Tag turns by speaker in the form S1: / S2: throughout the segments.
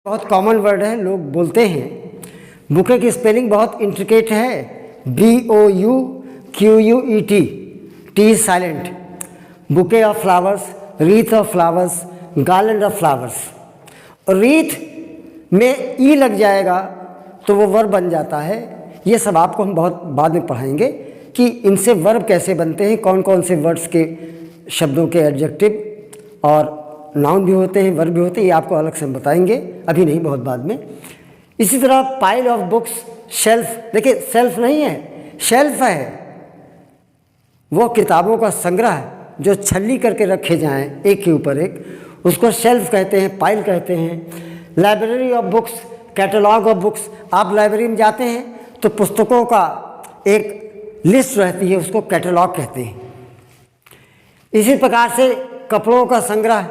S1: बहुत common word है, लोग बोलते हैं। बुके की स्पेलिंग बहुत इंट्रिकेट है, BOUQUET, T silent. Bouquet of flowers, wreath of flowers, garland of flowers. और रीथ में ई लग जाएगा तो वो वर्ब बन जाता है। ये सब आपको हम बहुत बाद में पढ़ाएंगे कि इनसे वर्ब कैसे बनते हैं, कौन कौन से वर्ड्स के शब्दों के एडजेक्टिव और नाउन भी होते हैं, वर्ब भी होते हैं। ये आपको अलग से हम बताएंगे, अभी नहीं, बहुत बाद में। इसी तरह पाइल ऑफ बुक्स, शेल्फ। देखिए सेल्फ नहीं है, शेल्फ है। वो किताबों का संग्रह जो छल्ली करके रखे जाएं एक के ऊपर एक, उसको शेल्फ कहते हैं, पाइल कहते हैं। Library of books, catalogue of books. आप लाइब्रेरी में जाते हैं तो पुस्तकों का एक लिस्ट रहती है, उसको कैटलॉग कहते हैं। इसी प्रकार से कपड़ों का संग्रह,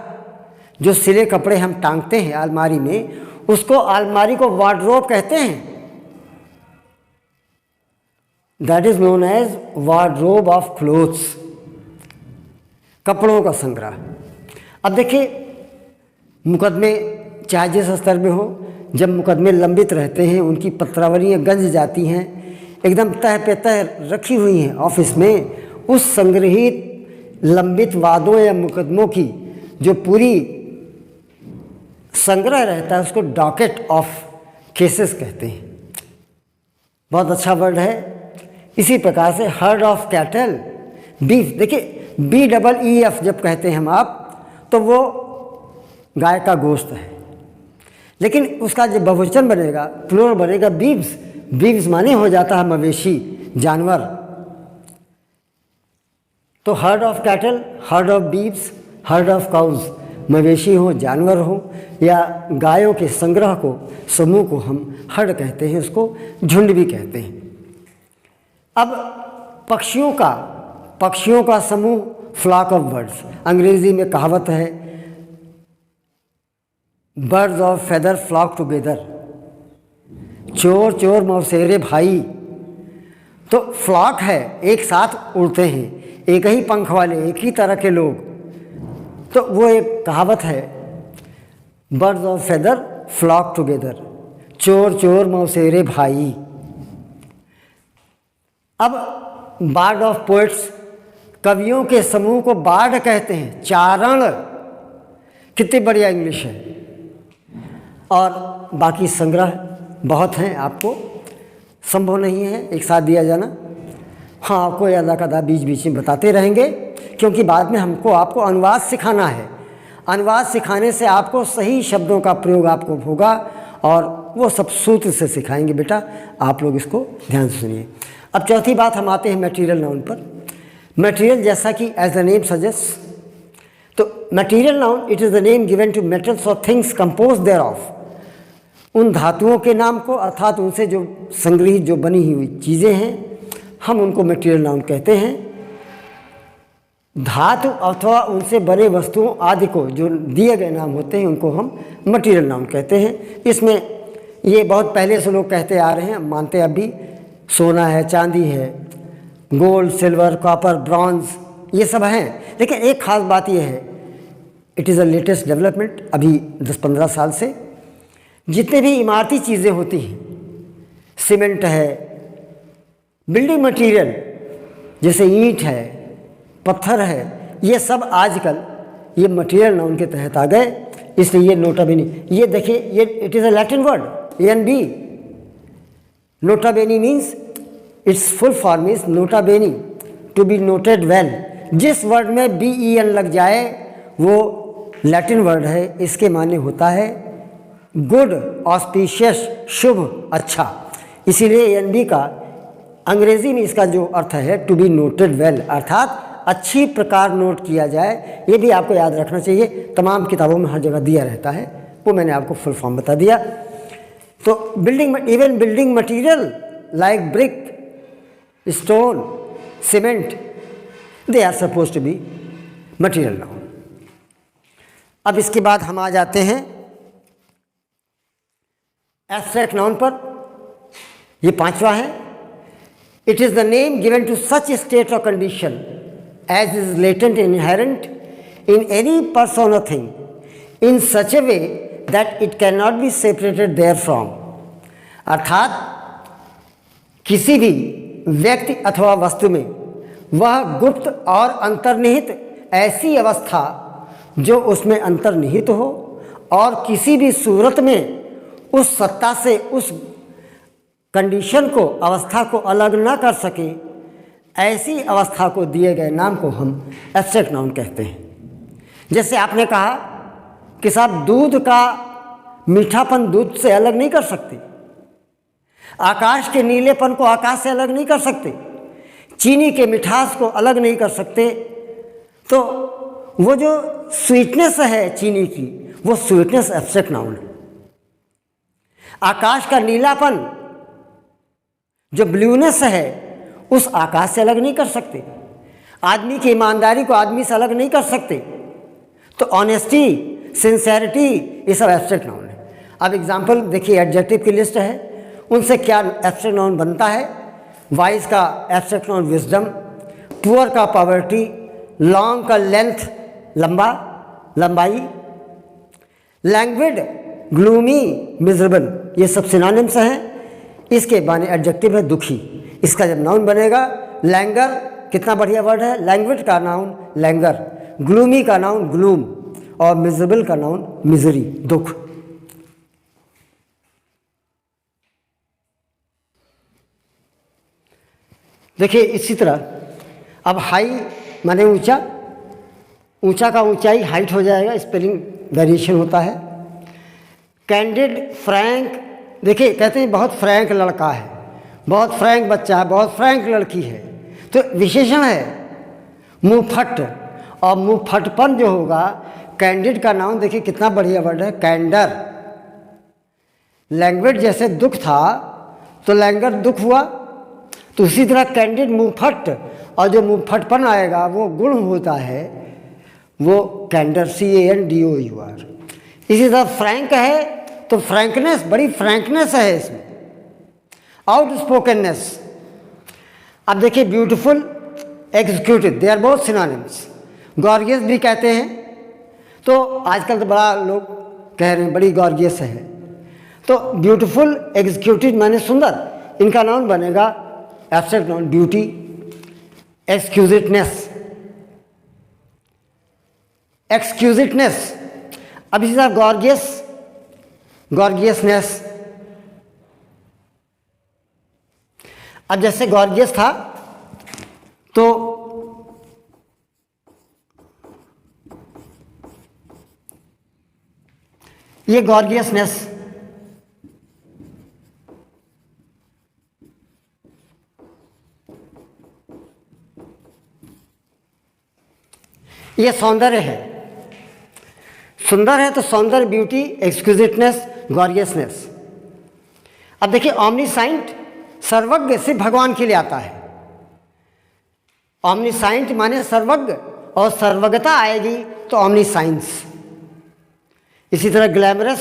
S1: जो सिले कपड़े हम टांगते हैं अलमारी में, उसको अलमारी को वार्डरोब कहते हैं। That is known as wardrobe of clothes, कपड़ों का संग्रह। अब देखिए, मुकदमे चाहे जिस स्तर में हो, जब मुकदमे लंबित रहते हैं, उनकी पत्रावलियाँ गंज जाती हैं, एकदम तह पे तह रखी हुई हैं ऑफिस में, उस संग्रहित लंबित वादों या मुकदमों की जो पूरी संग्रह रहता है, उसको डॉकेट ऑफ केसेस कहते हैं। बहुत अच्छा वर्ड है। इसी प्रकार से हर्ड ऑफ कैटल, बीफ। देखिए BEEF जब कहते हैं हम आप, तो वो गाय का गोश्त है, लेकिन उसका जब बहुवचन बनेगा, प्लूरल बनेगा, बीव्स। बीव्स माने हो जाता है मवेशी, जानवर। तो herd of cattle, herd of beeves, herd of cows. मवेशी हो, जानवर हो, या गायों के संग्रह को, समूह को हम हर्ड कहते हैं, उसको झुंड भी कहते हैं। अब पक्षियों का समूह, फ्लॉक ऑफ बर्ड्स। अंग्रेजी में कहावत है, birds of feather flock together. चोर चोर मौसेरे भाई। तो फ्लॉक है, एक साथ उड़ते हैं, एक ही पंख वाले, एक ही तरह के लोग। तो वो एक कहावत है, birds of feather flock together, चोर चोर मौसेरे भाई। अब बार्ड ऑफ पोएट्स, कवियों के समूह को बार्ड कहते हैं, चारण। कितनी बढ़िया इंग्लिश है। और बाकी संग्रह बहुत हैं, आपको संभव नहीं है एक साथ दिया जाना। हाँ, आपको अदा कदा बीच बीच में बताते रहेंगे, क्योंकि बाद में हमको आपको अनुवाद सिखाना है। अनुवाद सिखाने से आपको सही शब्दों का प्रयोग आपको होगा, और वो सब सूत्र से सिखाएंगे बेटा, आप लोग इसको ध्यान से सुनिए। अब चौथी बात हम आते हैं मटेरियल नाउन पर। मटेरियल, जैसा कि एज द नेम सजेस्ट, तो material noun it is the name given to metals और थिंग्स कंपोज देयर ऑफ। उन धातुओं के नाम को, अर्थात उनसे जो संग्रहित जो बनी हुई चीज़ें हैं, हम उनको मटेरियल नाउन कहते हैं। धातु अथवा उनसे बने वस्तुओं आदि को जो दिए गए नाम होते हैं, उनको हम मटेरियल नाउन कहते हैं। इसमें ये बहुत पहले से लोग कहते आ रहे हैं, मानते अब भी। सोना है, चांदी है, गोल्ड, सिल्वर, कॉपर, ब्रॉन्ज, ये सब हैं। लेकिन एक ख़ास बात यह है, it is a latest development. अभी 10-15 साल से जितने भी इमारती चीज़ें होती हैं, सीमेंट है, बिल्डिंग मटेरियल जैसे ईंट है, पत्थर है, ये सब आजकल ये मटेरियल नाउन के तहत आ गए। इसलिए ये नोटा बेनी, ये देखिए, ये it is a Latin word, ANB। नोटा बेनी means, its full form is नोटा बेनी, टू बी नोटेड वेल। जिस वर्ड में BEN लग जाए वो लैटिन वर्ड है। इसके माने होता है गुड, ऑस्पिशियस, शुभ, अच्छा। इसीलिए ANB का अंग्रेजी में इसका जो अर्थ है टू बी नोटेड वेल, अर्थात अच्छी प्रकार नोट किया जाए। ये भी आपको याद रखना चाहिए, तमाम किताबों में हर जगह दिया रहता है। वो मैंने आपको फुल फॉर्म बता दिया। तो even building material like brick, stone, cement, they are suppose to be material noun. अब इसके बाद हम आ जाते हैं एब्स्ट्रैक्ट नाउन पर। ये पांचवा है। It is the name given to such state और condition as is latent and inherent in any person or thing in such a way that it can not be separated there from, अर्थात किसी भी व्यक्ति अथवा वस्तु में वह गुप्त और अंतर्निहित ऐसी अवस्था जो उसमें अंतर्निहित हो और किसी भी सूरत में उस सत्ता से उस कंडीशन को, अवस्था को अलग न कर सके, ऐसी अवस्था को दिए गए नाम को हम एब्स्ट्रैक्ट नाउन कहते हैं। जैसे आपने कहा कि साहब दूध का मीठापन दूध से अलग नहीं कर सकते, आकाश के नीलेपन को आकाश से अलग नहीं कर सकते, चीनी के मिठास को अलग नहीं कर सकते, तो वो जो स्वीटनेस है चीनी की, वो स्वीटनेस एब्स्ट्रैक्ट नाउन है। आकाश का नीलापन, जो ब्लूनेस है, उस आकाश से अलग नहीं कर सकते। आदमी की ईमानदारी को आदमी से अलग नहीं कर सकते। तो ऑनेस्टी, सिंसेरिटी, ये सब एब्स्ट्रैक्ट नाउन है। अब एग्जाम्पल देखिए, एडजेक्टिव की लिस्ट है, उनसे क्या एब्स्ट्रैक्ट नाउन बनता है। वाइज का एब्स्ट्रैक्ट नाउन विजडम, पुअर का पॉवर्टी, लॉन्ग का लेंथ, लंबा, लंबाई, लैंग्विड, ग्लूमी, मिजरेबल, ये सब सिनोनिम्स हैं। इसके बाने एडजेक्टिव है दुखी, इसका जब नाउन बनेगा लैंगर, कितना बढ़िया वर्ड है। लैंग्विड का नाउन लैंगर, ग्लूमी का नाउन ग्लूम और मिजरेबल का नाउन मिजरी, दुख। देखिए इसी तरह अब हाई माने ऊंचा, ऊंचा का ऊंचाई हाइट हो जाएगा, स्पेलिंग वेरिएशन होता है। कैंडिड, फ्रैंक, देखिए कहते हैं बहुत फ्रैंक लड़का है, बहुत फ्रैंक बच्चा है, बहुत फ्रैंक लड़की है, तो विशेषण है। मुंहफट, और मुंहफटपन जो होगा, कैंडिड का नाउन देखिए कितना बढ़िया वर्ड है, कैंडर। लैंग्वेज जैसे दुख था तो लैंगर दुख हुआ, तो उसी तरह कैंडिड मुंहफट, और जो मुंहफटपन आएगा वो गुण होता है, वो कैंडर, CANDOUR। इसी तरह फ्रैंक है तो फ्रैंकनेस, बड़ी फ्रैंकनेस है इसमें, आउटस्पोकननेस। अब देखिए beautiful, executive, they are both synonyms. Gorgeous भी कहते हैं, तो आजकल तो बड़ा लोग कह रहे हैं बड़ी गॉर्जियस है, तो ब्यूटीफुल, एग्जीक्यूटिव माने सुंदर, इनका नाउन बनेगा एब्स्ट्रैक्ट नाउन ब्यूटी, एक्सक्यूजिटनेस, एक्सक्यूजिटनेस। अब इसी तरह गॉर्जियस, गॉर्जियसनेस। अब जैसे गॉर्जियस था तो ये गॉर्जियसनेस, ये सौंदर्य है, सुंदर है तो सौंदर्य, ब्यूटी, एक्सक्यूजिटनेस, गॉर्जियसनेस। अब देखिए ऑमनीसाइंट, सर्वज्ञ से भगवान के लिए आता है। ऑमनीसाइंट माने सर्वज्ञ, और सर्वज्ञता आएगी तो ऑमनीसाइंस। इसी तरह ग्लैमरस,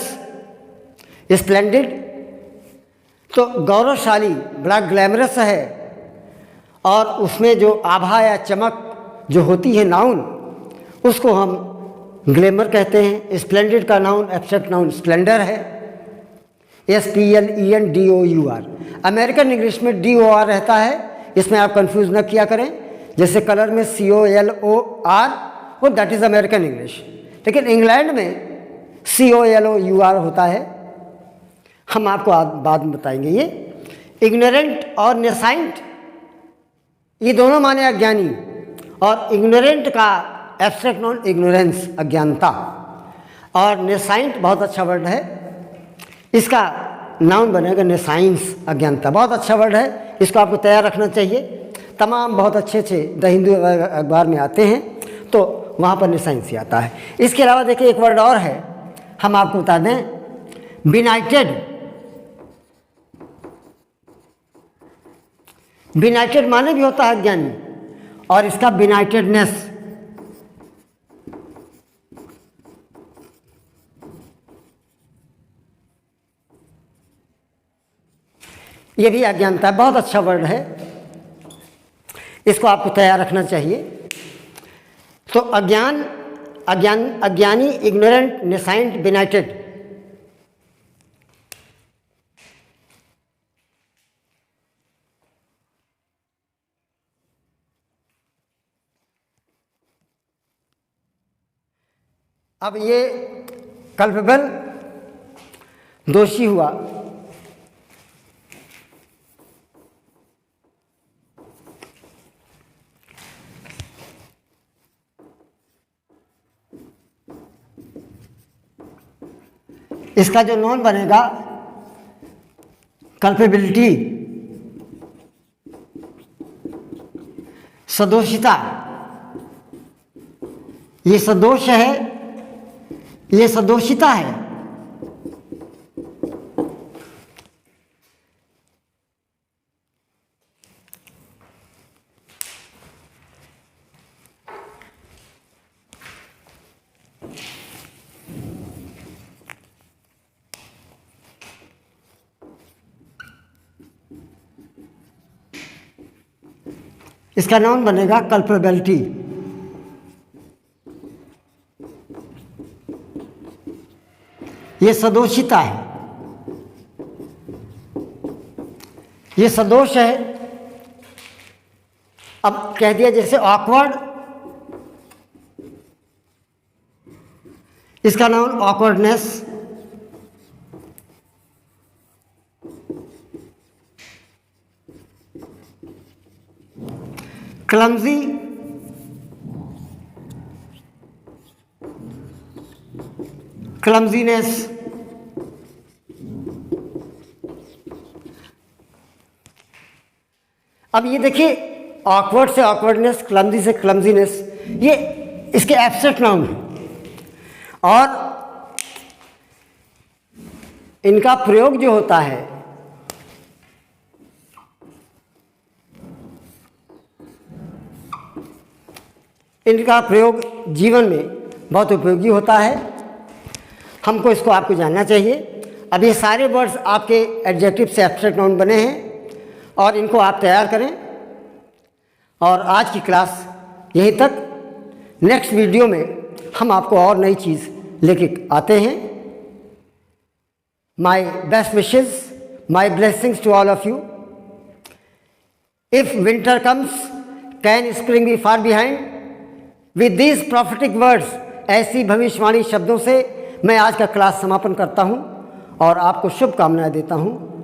S1: स्प्लेंडिड, तो गौरवशाली, बड़ा ग्लैमरस है, और उसमें जो आभा या चमक जो होती है नाउन, उसको हम ग्लैमर कहते हैं। स्प्लेंडिड का नाउन एब्स्ट्रैक्ट नाउन स्प्लेंडर है, SPLENDOUR। अमेरिकन इंग्लिश में DOR रहता है, इसमें आप कंफ्यूज न किया करें। जैसे कलर में COLOR, वो दैट इज़ अमेरिकन इंग्लिश, लेकिन इंग्लैंड में COLOUR होता है। हम आपको बाद में बताएंगे। ये इग्नोरेंट और नेसाइंट, ये दोनों माने अज्ञानी, और इग्नोरेंट का एब्स्ट्रैक्ट नाउन इग्नोरेंस, अज्ञानता, और नेसाइंट बहुत अच्छा वर्ड है, इसका नाउन बनेगा नेसाइंस, अज्ञानता। बहुत अच्छा वर्ड है, इसको आपको तैयार रखना चाहिए। तमाम बहुत अच्छे अच्छे द हिंदू अखबार में आते हैं, तो वहाँ पर नेसाइंस ही आता है। इसके अलावा देखिए एक वर्ड और है, हम आपको बता दें, बिनाइटेड। बिनाइटेड माने भी होता है अज्ञानी, और इसका बिनाइटेडनेस, ये भी अज्ञानता, बहुत अच्छा वर्ड है, इसको आपको तैयार रखना चाहिए। तो अज्ञानी, इग्नोरेंट, नेसाइंट, बिनाइटेड, अब ये कल्पेबल दोषी हुआ। इसका जो नॉन बनेगा कल्पेबिलिटी, सदोषिता, ये सदोष है, ये सदोषिता है। इसका नाउन बनेगा कल्पेबिलिटी। ये सदोषिता है, ये सदोष है। अब कह दिया जैसे ऑकवर्ड, इसका नाउन ऑकवर्डनेस। Clumsy, clumsiness. अब ये देखिए, ऑकवर्ड से ऑकवर्डनेस, क्लमजी से क्लमजीनेस, ये इसके एब्स्ट्रैक्ट नाउन है। और इनका प्रयोग जो होता है इनका प्रयोग जीवन में बहुत उपयोगी होता है। हमको इसको आपको जानना चाहिए। अब ये सारे वर्ड्स आपके एडजेक्टिव से एब्स्ट्रैक्ट नाउन बने हैं और इनको आप तैयार करें। और आज की क्लास यहीं तक। नेक्स्ट वीडियो में हम आपको और नई चीज़ लेके आते हैं। My best wishes, my blessings to all of you. If winter comes can spring be far behind. With these prophetic words, ऐसी भविष्यवाणी शब्दों से मैं आज का क्लास समापन करता हूं और आपको शुभकामनाएं देता हूं।